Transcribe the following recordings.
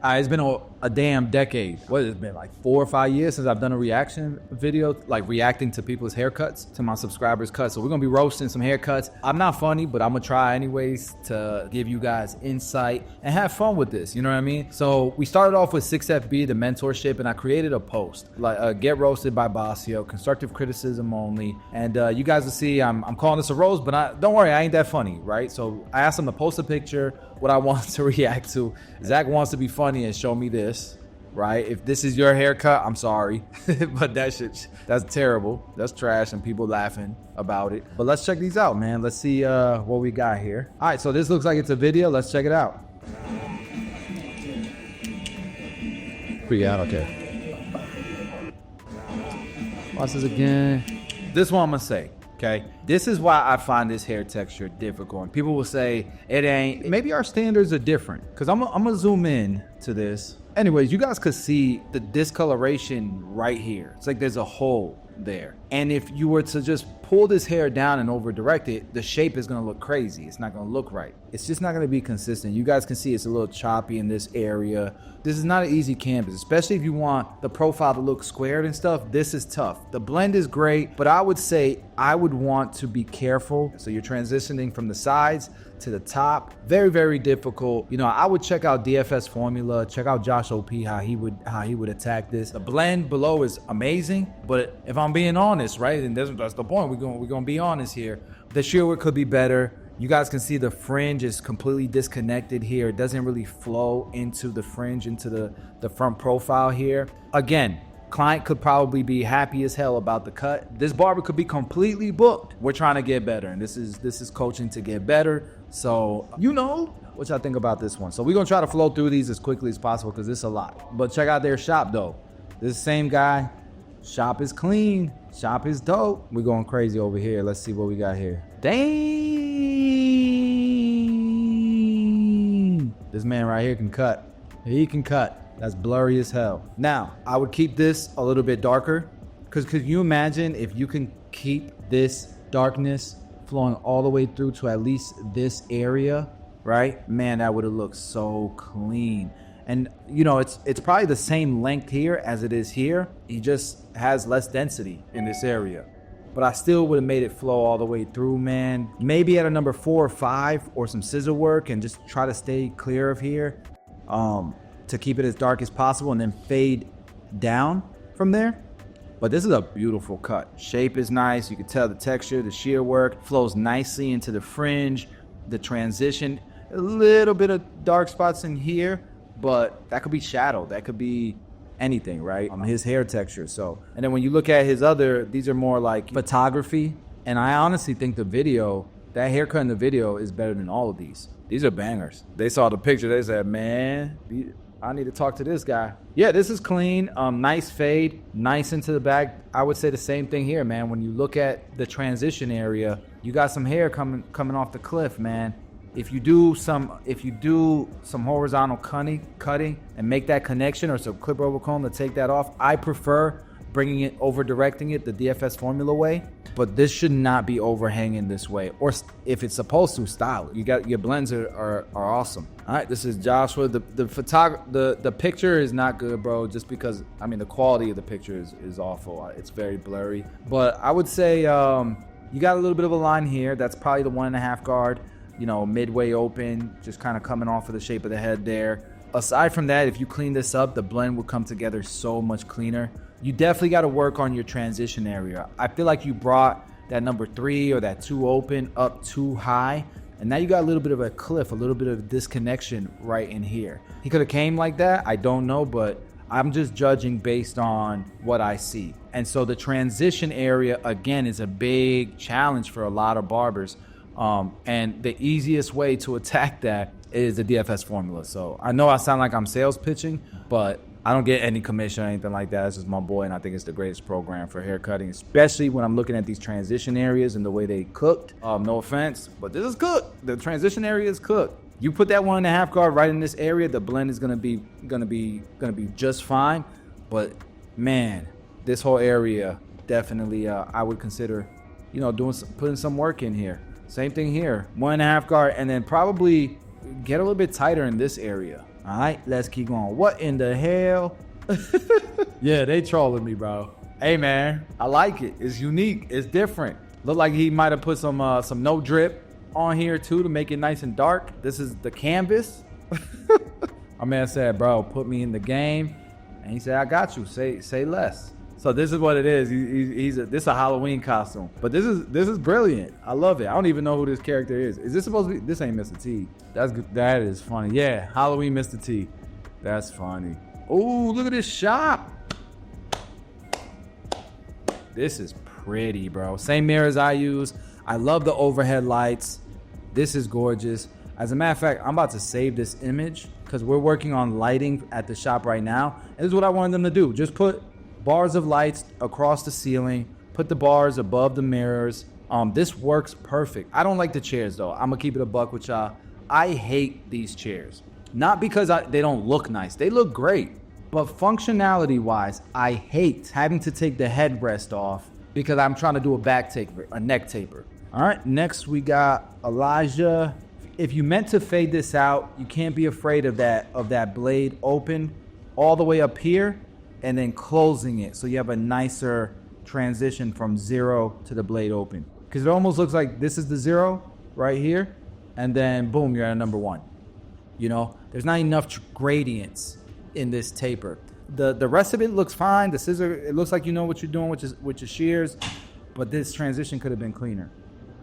It's been a damn decade. What has it been, like 4 or 5 years since I've done a reaction video, like reacting to people's haircuts, to my subscribers' cuts. So we're gonna be roasting some haircuts. I'm not funny, but I'm gonna try anyways to give you guys insight and have fun with this, you know what I mean? So we started off with 6FB, the mentorship, and I created a post, like Get Roasted by Basio, constructive criticism only. And you guys will see I'm calling this a roast, but don't worry, I ain't that funny, right? So I asked him to post a picture, what I want to react to. Zach wants to be funny and show me this, right? If this is your haircut, I'm sorry, but that's terrible. That's trash and people laughing about it. But let's check these out, man. Let's see what we got here. All right, so this looks like it's a video. Let's check it out. Pretty out, okay. Watch this again. This one I'm gonna say. Okay, this is why I find this hair texture difficult. And people will say it ain't. Maybe our standards are different. Because I'm gonna zoom in to this. Anyways, you guys could see the discoloration right here. It's like there's a hole there. And if you were to just pull this hair down and over direct it, the shape is gonna look crazy. It's not gonna look right. It's just not gonna be consistent. You guys can see it's a little choppy in this area. This is not an easy canvas, especially if you want the profile to look squared and stuff. This is tough. The blend is great, but I would say I would want to be careful. So you're transitioning from the sides to the top. Very, very difficult. You know, I would check out DFS Formula, check out Josh OP, how he would attack this. The blend below is amazing, but if I'm being honest, right, and that's the point, we're gonna be honest here. The shear work could be better. You guys can see the fringe is completely disconnected here. It doesn't really flow into the fringe, into the front profile here. Again, client could probably be happy as hell about the cut. This barber could be completely booked. We're trying to get better, and this is coaching to get better. So, you know what y'all think about this one. So we're gonna try to flow through these as quickly as possible because it's a lot. But check out their shop though. This same guy, shop is clean, shop is dope. We're going crazy over here. Let's see what we got here. Dang! This man right here can cut. He can cut. That's blurry as hell. Now, I would keep this a little bit darker, because could you imagine if you can keep this darkness flowing all the way through to at least this area, right? Man, that would have looked so clean. And you know, it's probably the same length here as it is here. He just has less density in this area. But I still would have made it flow all the way through, man. Maybe at a number 4 or 5 or some scissor work and just try to stay clear of here to keep it as dark as possible and then fade down from there. But this is a beautiful cut. Shape is nice. You can tell the texture, the shear work flows nicely into the fringe, the transition. A little bit of dark spots in here, but that could be shadow. That could be anything, right? His hair texture. So, and then when you look at his other, these are more like photography. And I honestly think the video, that haircut in the video is better than all of these. These are bangers. They saw the picture. They said, man, I need to talk to this guy. Yeah, this is clean. Nice fade, nice into the back. I would say the same thing here, man. When you look at the transition area, you got some hair coming off the cliff, man. If you do some horizontal cutting and make that connection, or some clip over comb to take that off, I prefer bringing it over directing it the DFS Formula way. But this should not be overhanging this way, or if it's supposed to, style it. You got your blends are awesome. All right, this is Joshua. The picture is not good, bro, just because I mean the quality of the picture is awful. It's very blurry. But I would say you got a little bit of a line here. That's probably the 1.5 guard. You know, midway open, just kind of coming off of the shape of the head there. Aside from that, if you clean this up, the blend will come together so much cleaner. You definitely got to work on your transition area. I feel like you brought that number 3 or that 2 open up too high, and now you got a little bit of a cliff, a little bit of disconnection right in here. He could have came like that, I don't know, but I'm just judging based on what I see. And so the transition area, again, is a big challenge for a lot of barbers. And the easiest way to attack that is the DFS Formula. So I know I sound like I'm sales pitching, but I don't get any commission or anything like that. It's just my boy, and I think it's the greatest program for hair cutting, especially when I'm looking at these transition areas and the way they cooked. No offense, but this is cooked. The transition area is cooked. You put that 1.5 guard right in this area, the blend is gonna be just fine. But man, this whole area definitely I would consider, you know, putting some work in here. Same thing here, 1.5 guard, and then probably get a little bit tighter in this area. All right, let's keep going. What in the hell? Yeah, they trolling me, bro. Hey, man, I like it. It's unique. It's different. Look like he might have put some no drip on here too to make it nice and dark. This is the canvas. My man said, bro, put me in the game. And he said, I got you. Say less. So this is what it is. This is a Halloween costume. But this is brilliant. I love it. I don't even know who this character is. Is this supposed to be? This ain't Mr. T. That is funny. Yeah, Halloween Mr. T. That's funny. Oh, look at this shop. This is pretty, bro. Same mirrors I use. I love the overhead lights. This is gorgeous. As a matter of fact, I'm about to save this image because we're working on lighting at the shop right now. And this is what I wanted them to do. Just put bars of lights across the ceiling. Put the bars above the mirrors. This works perfect. I don't like the chairs though. I'm gonna keep it a buck with y'all. I hate these chairs. Not because they don't look nice. They look great. But functionality wise, I hate having to take the headrest off because I'm trying to do a back taper, a neck taper. All right, next we got Elijah. If you meant to fade this out, you can't be afraid of that blade open all the way up here and then closing it so you have a nicer transition from 0 to the blade open. Because it almost looks like this is the 0 right here, and then boom, you're at a number 1. You know, there's not enough gradients in this taper. The rest of it looks fine. The scissor, it looks like you know what you're doing with your shears, but this transition could have been cleaner.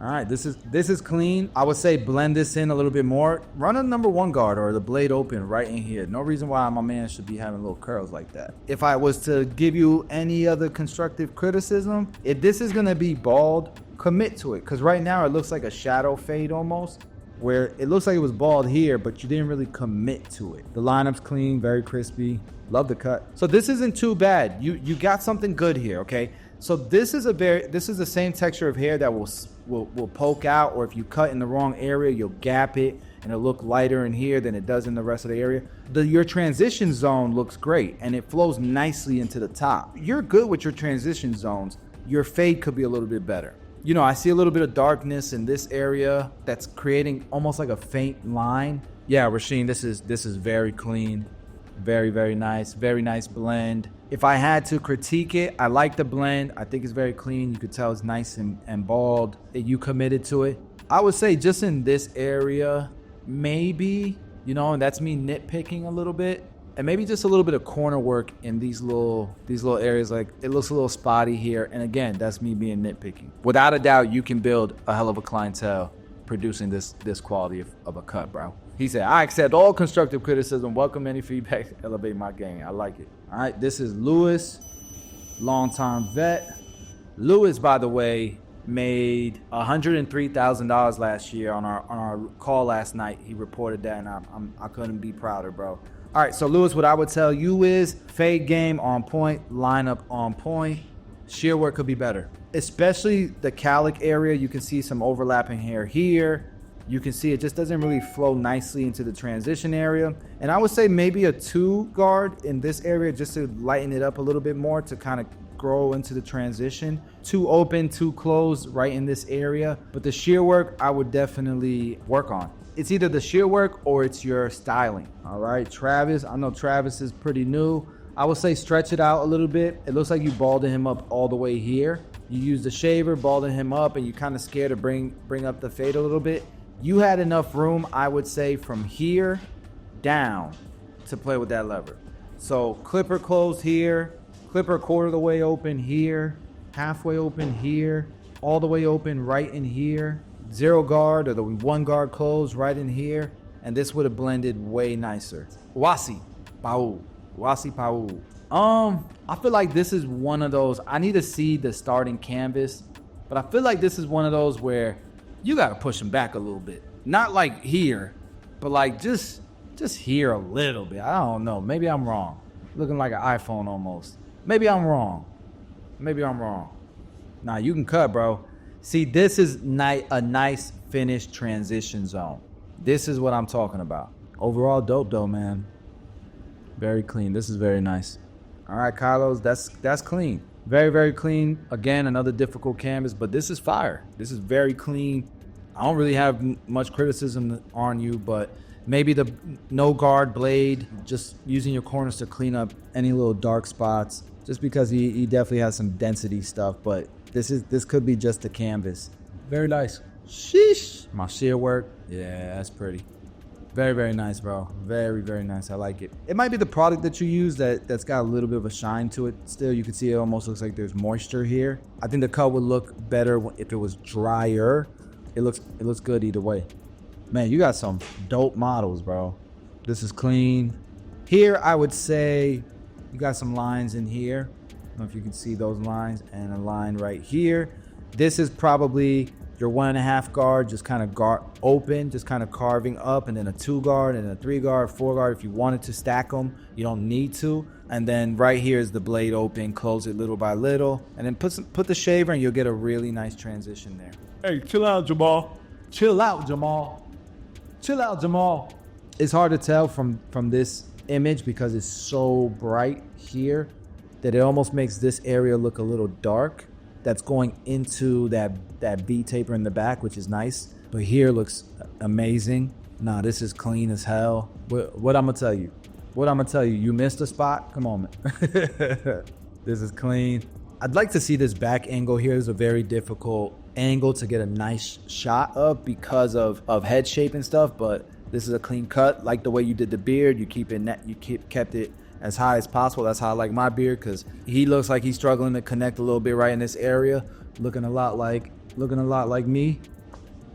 All right, this is clean. I would say blend this in a little bit more. Run a number 1 guard or the blade open right in here. No reason why my man should be having little curls like that. If I was to give you any other constructive criticism, if this is gonna be bald, commit to it. Because right now it looks like a shadow fade almost, where it looks like it was bald here, but you didn't really commit to it. The lineup's clean, very crispy. Love the cut. So this isn't too bad. You got something good here, okay? So this is the same texture of hair that will poke out, or if you cut in the wrong area, you'll gap it and it'll look lighter in here than it does in the rest of the area. Your transition zone looks great and it flows nicely into the top. You're good with your transition zones. Your fade could be a little bit better. You know, I see a little bit of darkness in this area that's creating almost like a faint line. Yeah, Rasheen, this is very clean. Very, very nice blend. If I had to critique it, I like the blend. I think it's very clean. You could tell it's nice and bald. You committed to it. I would say just in this area, maybe, you know, and that's me nitpicking a little bit. And maybe just a little bit of corner work in these little areas. Like it looks a little spotty here. And again, that's me being nitpicking. Without a doubt, you can build a hell of a clientele producing this quality of a cut, bro. He said, I accept all constructive criticism. Welcome any feedback. Elevate my game. I like it. All right, this is Lewis, longtime vet. Lewis, by the way, made $103,000 last year on our call last night. He reported that, and I couldn't be prouder, bro. All right, so Lewis, what I would tell you is fade game on point, lineup on point. Shear work could be better, especially the calic area. You can see some overlapping hair here. You can see it just doesn't really flow nicely into the transition area. And I would say maybe a 2 guard in this area just to lighten it up a little bit more to kind of grow into the transition. 2 open, 2 closed right in this area. But the shear work, I would definitely work on. It's either the shear work or it's your styling. All right, Travis, I know Travis is pretty new. I would say stretch it out a little bit. It looks like you balded him up all the way here. You use the shaver, balded him up, and you kind of scared to bring up the fade a little bit. You had enough room, I would say, from here down to play with that lever. So clipper closed here, clipper quarter of the way open here, halfway open here, all the way open right in here, 0 guard or the 1 guard closed right in here, and this would have blended way nicer. Wasi Pau. I feel like this is one of those, I need to see the starting canvas, but I feel like this is one of those where you got to push them back a little bit. Not like here, but like just here a little bit. I don't know. Maybe I'm wrong. Looking like an iPhone almost. Maybe I'm wrong. Nah, you can cut, bro. See, this is a nice finished transition zone. This is what I'm talking about. Overall dope though, man. Very clean. This is very nice. All right, Carlos, that's clean. Very, very clean. Again, another difficult canvas, but this is fire. This is very clean. I don't really have much criticism on you, but Maybe the no guard blade, just using your corners to clean up any little dark spots, just because he definitely has some density stuff, but this could be just the canvas. Very nice. Sheesh. My shear work, yeah, that's pretty. Very, very nice, bro. Very, very nice. I like it. It might be the product that you use that's got a little bit of a shine to it. Still, you can see it almost looks like there's moisture here. I think the cut would look better if it was drier. It looks good either way. Man, you got some dope models, bro. This is clean. Here, I would say you got some lines in here. I don't know if you can see those lines, and a line right here. This is probably your 1.5 guard, just kind of open, just kind of carving up, and then a 2 guard, and a 3 guard, 4 guard. If you wanted to stack them, you don't need to. And then right here is the blade open, close it little by little, and then put the shaver, and you'll get a really nice transition there. Hey, chill out, Jamal. Chill out, Jamal. Chill out, Jamal. It's hard to tell from this image because it's so bright here that it almost makes this area look a little dark. That's going into that V taper in the back, which is nice. But here looks amazing. Nah, this is clean as hell. What I'm gonna tell you? You missed a spot? Come on, man. This is clean. I'd like to see this back angle here. Is a very difficult angle to get a nice shot of because of head shape and stuff, but this is a clean cut. Like the way you did the beard, you kept it as high as possible. That's how I like my beard, because he looks like he's struggling to connect a little bit right in this area, looking a lot like me,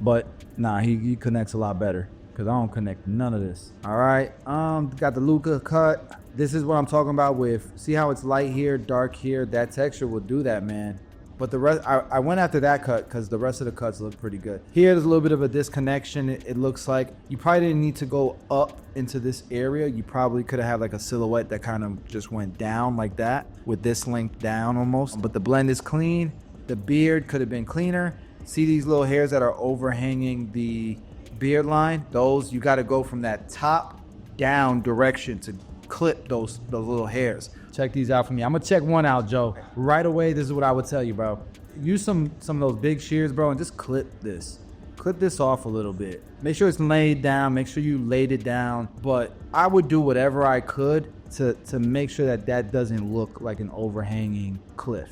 but nah, he connects a lot better because I don't connect none of this. All right, got the Luca cut. This is what I'm talking about with, see how it's light here, dark here. That texture will do that, man. But the rest, I went after that cut because the rest of the cuts look pretty good. Here, there's a little bit of a disconnection. It looks like you probably didn't need to go up into this area. You probably could have had like a silhouette that kind of just went down like that with this length down almost. But the blend is clean. The beard could have been cleaner. See these little hairs that are overhanging the beard line? Those, you got to go from that top down direction to clip those little hairs. Check these out for me. I'm gonna check one out, Joe. Right away, this is what I would tell you, bro. Use some of those big shears, bro, and just clip this. Clip this off a little bit. Make sure it's laid down. Make sure you laid it down. But I would do whatever I could to make sure that doesn't look like an overhanging cliff.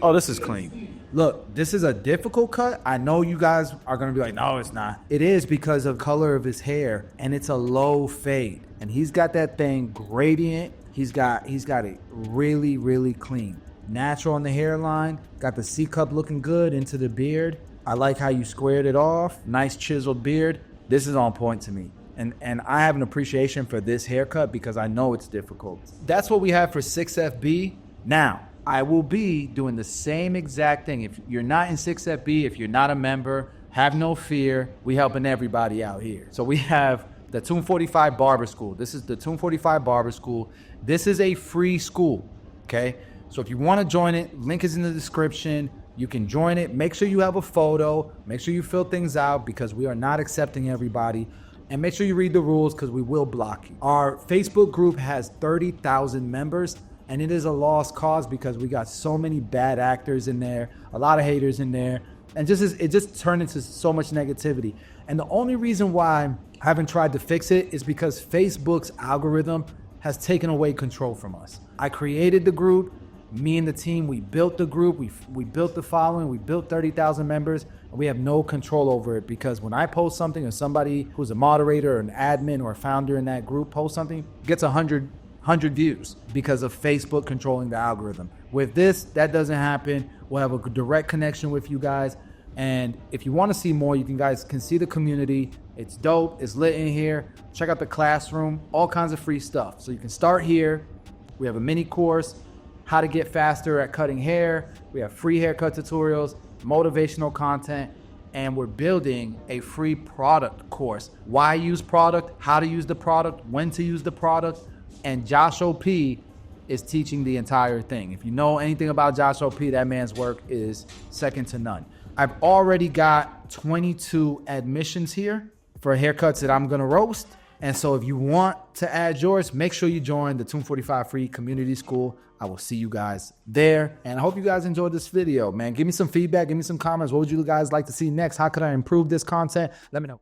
Oh, this is clean. Look, this is a difficult cut. I know you guys are gonna be like, no, it's not. It is because of the color of his hair, and it's a low fade. And he's got that thing gradient. He's got it really, really clean. Natural on the hairline. Got the C-cup looking good into the beard. I like how you squared it off. Nice chiseled beard. This is on point to me. And I have an appreciation for this haircut because I know it's difficult. That's what we have for 6FB. Now, I will be doing the same exact thing. If you're not in 6FB, if you're not a member, have no fear. We helping everybody out here. So we have the Tune 45 Barber School. This is the Tune 45 Barber School. This is a free school, okay? So if you want to join it, link is in the description. You can join it. Make sure you have a photo. Make sure you fill things out because we are not accepting everybody. And make sure you read the rules because we will block you. Our Facebook group has 30,000 members, and it is a lost cause because we got so many bad actors in there, a lot of haters in there, and it just turned into so much negativity. And the only reason why I haven't tried to fix it is because Facebook's algorithm has taken away control from us. I created the group. Me and the team, we built the group. We built the following. We built 30,000 members. And we have no control over it because when I post something or somebody who's a moderator or an admin or a founder in that group posts something, gets 100 views because of Facebook controlling the algorithm. With this, that doesn't happen. We'll have a direct connection with you guys. And if you want to see more, you guys can see the community. It's dope. It's lit in here. Check out the classroom. All kinds of free stuff. So you can start here. We have a mini course, how to get faster at cutting hair. We have free haircut tutorials, motivational content, and we're building a free product course. Why use product, how to use the product, when to use the product. And Josh OP is teaching the entire thing. If you know anything about Josh OP, that man's work is second to none. I've already got 22 admissions here for haircuts that I'm gonna roast. And so if you want to add yours, make sure you join the Tune 45 Free Community School. I will see you guys there. And I hope you guys enjoyed this video, man. Give me some feedback, give me some comments. What would you guys like to see next? How could I improve this content? Let me know.